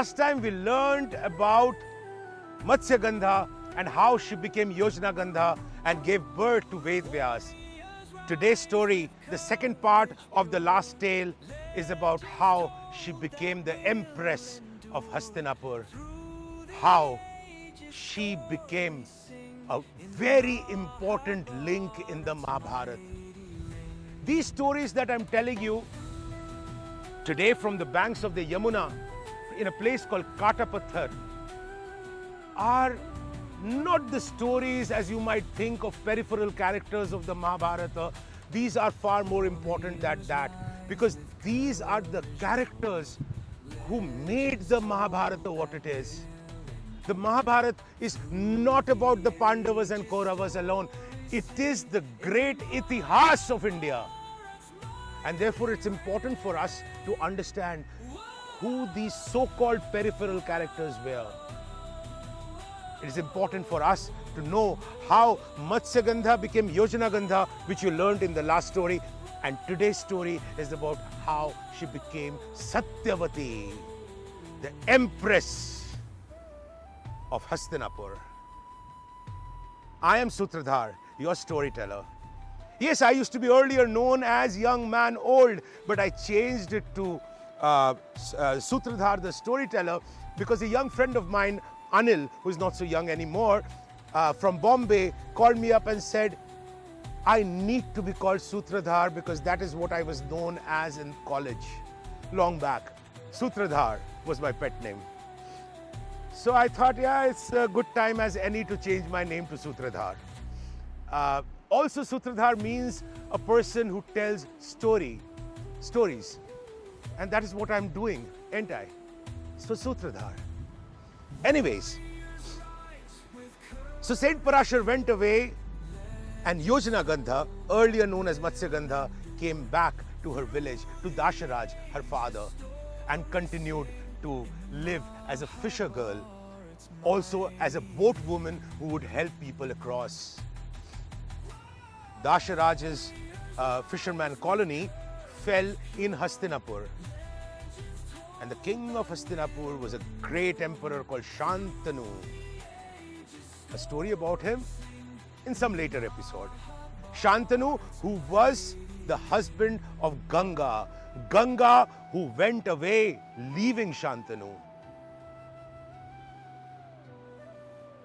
last time we learned about Matsya Gandha and how she became Yojana Gandha and gave birth to Ved Vyas. Today's story, the second part of the last tale, is about how she became the empress of Hastinapur, how she became a very important link in the Mahabharata. These stories that I'm telling you today from the banks of the Yamuna in a place called Katapathar are not the stories as you might think of peripheral characters of the Mahabharata. These are far more important than that, because these are the characters who made the Mahabharata what it is. The Mahabharata is not about the Pandavas and Kauravas alone. It is the great itihas of India. And therefore it's important for us to understand who these so-called peripheral characters were. It is important for us to know how Matsya Gandha became Yojana Gandha, which you learned in the last story. And today's story is about how she became Satyavati, the empress of Hastinapur. I am Sutradhar, your storyteller. Yes, I used to be earlier known as Young Man Old, but I changed it to Sutradhar The Storyteller because a young friend of mine, Anil, who is not so young anymore, from Bombay, called me up and said, I need to be called Sutradhar because that is what I was known as in college, long back. Sutradhar was my pet name. So I thought, yeah, it's a good time as any to change my name to Sutradhar. Also, Sutradhar means a person who tells stories. And that is what I'm doing, ain't I? So Sutradhar. Anyways, so Saint Parashar went away and Yojana Gandha, earlier known as Matsya Gandha, came back to her village, to Dasharaj, her father, and continued to live as a fisher girl, also as a boat woman who would help people across. Dasharaj's fisherman colony fell in Hastinapur. And the king of Hastinapur was a great emperor called Shantanu. A story about him in some later episode. Shantanu, who was the husband of Ganga. Ganga, who went away, leaving Shantanu.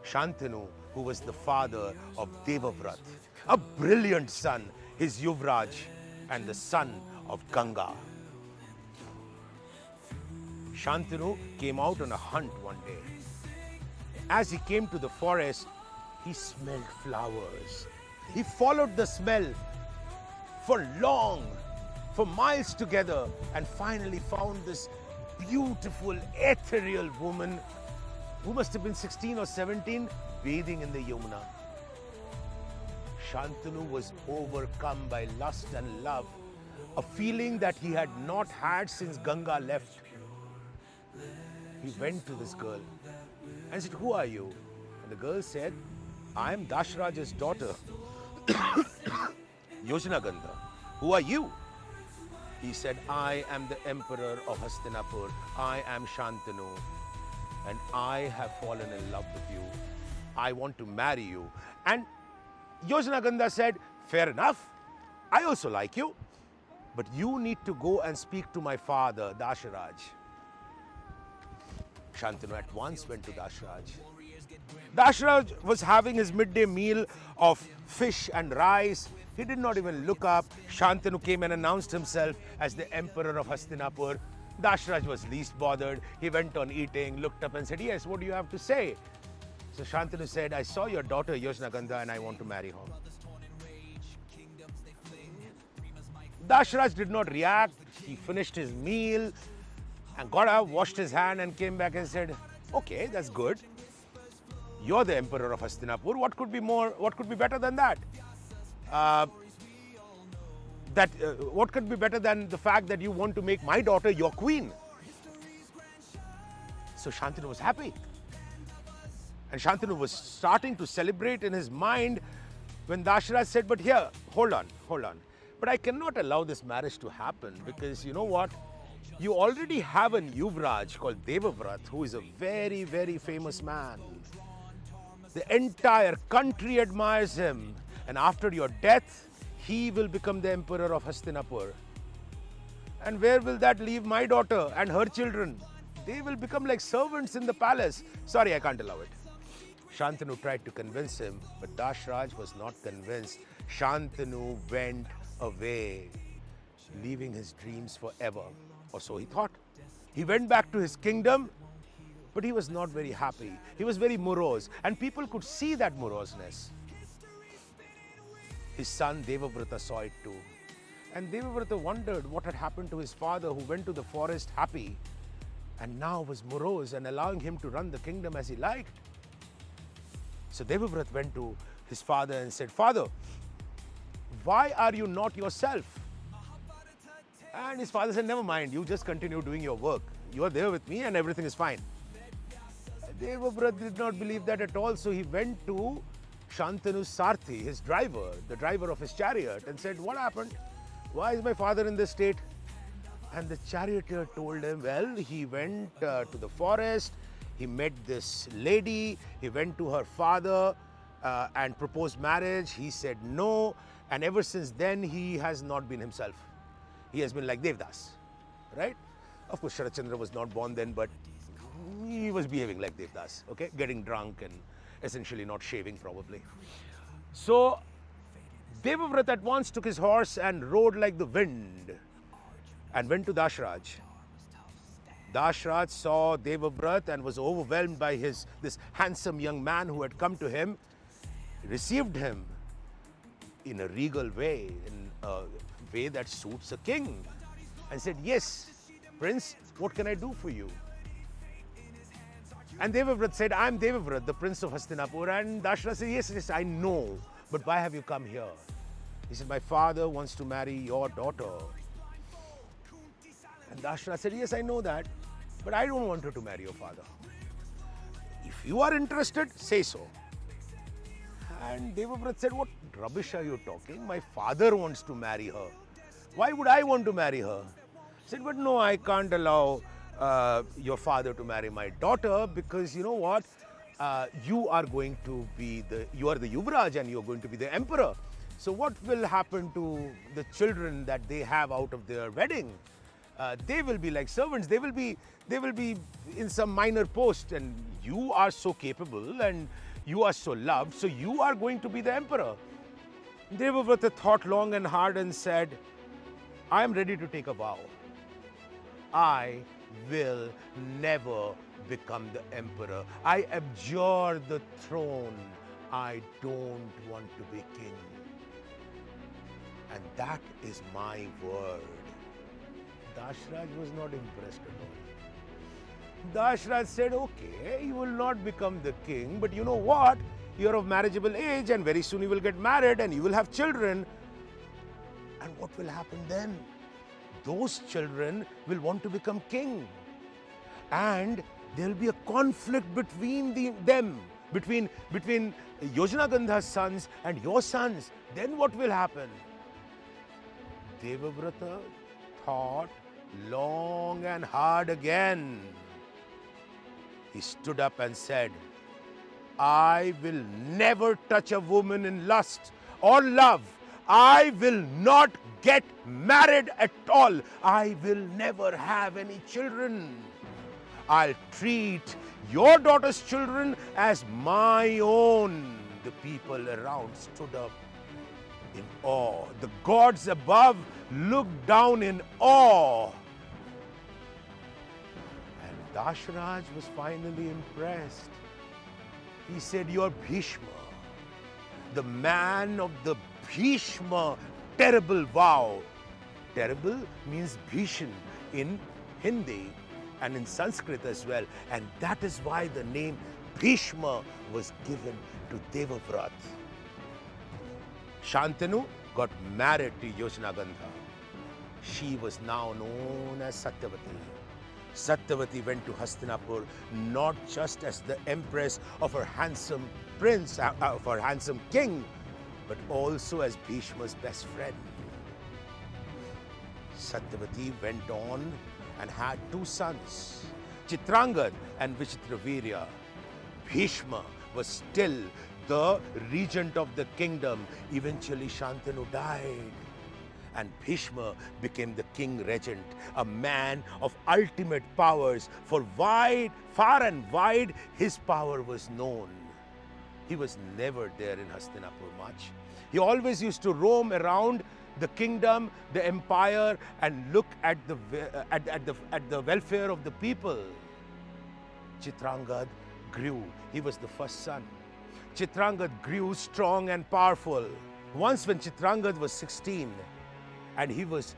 Shantanu, who was the father of Devavrat, a brilliant son, his Yuvraj, and the son of Ganga. Shantanu came out on a hunt one day. As he came to the forest, he smelled flowers. He followed the smell for miles together, and finally found this beautiful, ethereal woman who must have been 16 or 17, bathing in the Yamuna. Shantanu was overcome by lust and love, a feeling that he had not had since Ganga left. He went to this girl and said, "Who are you?" And the girl said, "I am Dasharaj's daughter, Yojana Gandha. Who are you?" He said, "I am the emperor of Hastinapur. I am Shantanu, and I have fallen in love with you. I want to marry you." And Yojana Gandha said, "Fair enough. I also like you, but you need to go and speak to my father, Dasharaj." Shantanu at once went to Dasharaj. Dasharaj was having his midday meal of fish and rice. He did not even look up. Shantanu came and announced himself as the emperor of Hastinapur. Dasharaj was least bothered. He went on eating, looked up and said, "Yes, what do you have to say?" So Shantanu said, "I saw your daughter Yojana Gandha and I want to marry her." Dasharaj did not react. He finished his meal and got up, washed his hand and came back and said, "Okay, that's good. You're the emperor of Hastinapur. What could be better than that? What could be better than the fact that you want to make my daughter your queen?" So Shantanu was happy. And Shantanu was starting to celebrate in his mind when Dasharaj said, "But here, hold on. But I cannot allow this marriage to happen because you know what? You already have a Yuvraj called Devavrat, who is a very, very famous man. The entire country admires him, and after your death, he will become the emperor of Hastinapur. And where will that leave my daughter and her children? They will become like servants in the palace. Sorry, I can't allow it. Shantanu tried to convince him, but Dashraj was not convinced. Shantanu went away, leaving his dreams forever, or so he thought. He went back to his kingdom, but he was not very happy. He was very morose, and people could see that moroseness. His son Devavrata saw it too. And Devavrata wondered what had happened to his father, who went to the forest happy and now was morose and allowing him to run the kingdom as he liked. So Devavrata went to his father and said, "Father, why are you not yourself?" And his father said, "Never mind, you just continue doing your work. You are there with me and everything is fine." Devavrata did not believe that at all, so he went to Shantanu's Sarthi, his driver, the driver of his chariot, and said, "What happened? Why is my father in this state?" And the charioteer told him, well, he went to the forest, he met this lady, he went to her father and proposed marriage. He said no, and ever since then he has not been himself. He has been like Devdas, right? Of course, Sharachandra was not born then, but he was behaving like Devdas, okay? Getting drunk and essentially not shaving probably. So Devavrata at once took his horse and rode like the wind and went to Dashraj. Dashraj saw Devavrata and was overwhelmed by this handsome young man who had come to him. He received him in a regal way, in a way that suits a king, and said, "Yes, Prince, what can I do for you?" And Devavrata said, "I'm Devavrata, the prince of Hastinapur." And Dashraj said, yes, I know, but why have you come here?" He said, "My father wants to marry your daughter." And Dashraj said, "Yes, I know that, but I don't want her to marry your father. If you are interested, say so." And Devavrata said, "What rubbish are you talking? My father wants to marry her. Why would I want to marry her?" He said, "But no, I can't allow your father to marry my daughter, because you know what? You are the Yuvraj and you're going to be the emperor. So what will happen to the children that they have out of their wedding? They will be like servants. They will be in some minor post, and you are so capable and you are so loved, so you are going to be the emperor." Devavrata thought long and hard and said, "I am ready to take a vow. I will never become the emperor. I abjure the throne. I don't want to be king. And that is my word." Dashraj was not impressed at all. Dashraj said, "Okay, you will not become the king, but you know what? You are of marriageable age, and very soon you will get married and you will have children. And what will happen then? Those children will want to become king. And there will be a conflict between them, between Yojana Gandha's sons and your sons. Then what will happen?" Devavrata thought long and hard again. He stood up and said, "I will never touch a woman in lust or love. I will not get married at all. I will never have any children. I'll treat your daughter's children as my own." The people around stood up in awe. The gods above looked down in awe. And Dashraj was finally impressed. He said, "You are Bhishma, the man of the Bhishma terrible vow." Terrible means Bhishan in Hindi and in Sanskrit as well. And that is why the name Bhishma was given to Devavrata. Shantanu got married to Yojana Gandha. She was now known as Satyavati. Satyavati went to Hastinapur not just as the empress of her handsome prince, of her handsome king, but also as Bhishma's best friend. Satyavati went on and had two sons, Chitrangad and Vichitravirya. Bhishma was still the regent of the kingdom. Eventually Shantanu died, and Bhishma became the king regent, a man of ultimate powers. For far and wide, his power was known. He was never there in Hastinapur much. He always used to roam around the kingdom, the empire, and look at the welfare of the people. Chitrangad grew. He was the first son. Chitrangad grew strong and powerful. Once when Chitrangad was 16 and he was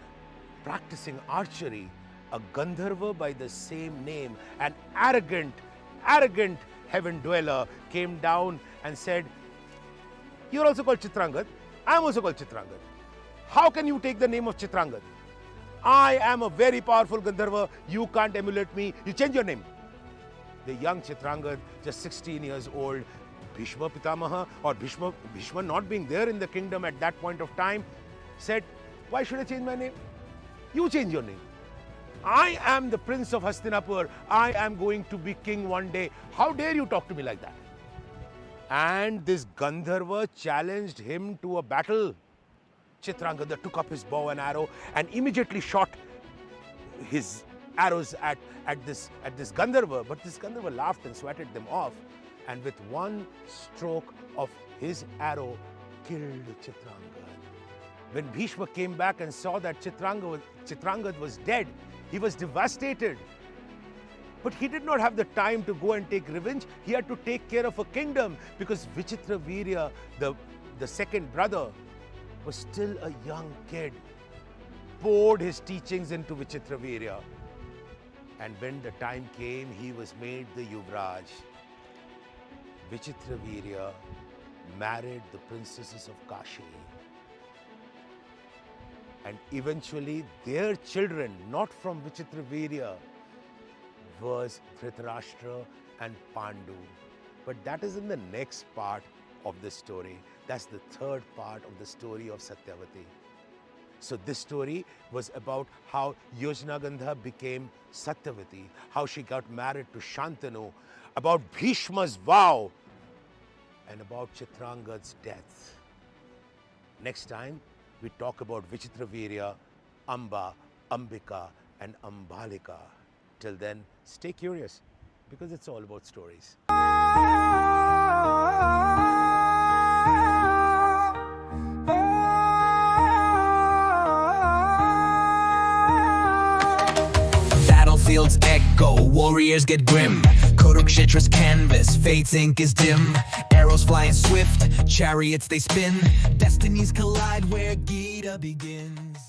practicing archery, a Gandharva by the same name, an arrogant heaven dweller, came down and said, "You're also called Chitrangad. I'm also called Chitrangad. How can you take the name of Chitrangad? I am a very powerful Gandharva. You can't emulate me. You change your name." The young Chitrangad, just 16 years old, Bhishma Pitamah, or Bhishma not being there in the kingdom at that point of time, said, "Why should I change my name? You change your name. I am the prince of Hastinapur. I am going to be king one day. How dare you talk to me like that?" And this Gandharva challenged him to a battle. Chitrangada took up his bow and arrow and immediately shot his arrows at this Gandharva. But this Gandharva laughed and swatted them off, and with one stroke of his arrow killed Chitrangad. When Bhishma came back and saw that Chitrangad was dead, he was devastated. But he did not have the time to go and take revenge. He had to take care of a kingdom, because Vichitravirya, the second brother, was still a young kid, poured his teachings into Vichitravirya. And when the time came, he was made the Yuvraj. Vichitravirya married the princesses of Kashi. And eventually their children, not from Vichitravirya, was Dhritarashtra and Pandu. But that is in the next part of the story. That's the third part of the story of Satyavati. So this story was about how Yojnagandha became Satyavati, how she got married to Shantanu, about Bhishma's vow, and about Chitrangad's death. Next time, we talk about Vichitravirya, Amba, Ambika, and Ambalika. Till then, stay curious, because it's all about stories. Battlefields echo, warriors get grim. Kurukshetra's canvas, fate's ink is dim. Arrows flying swift, chariots they spin. Destinies collide where Gita begins.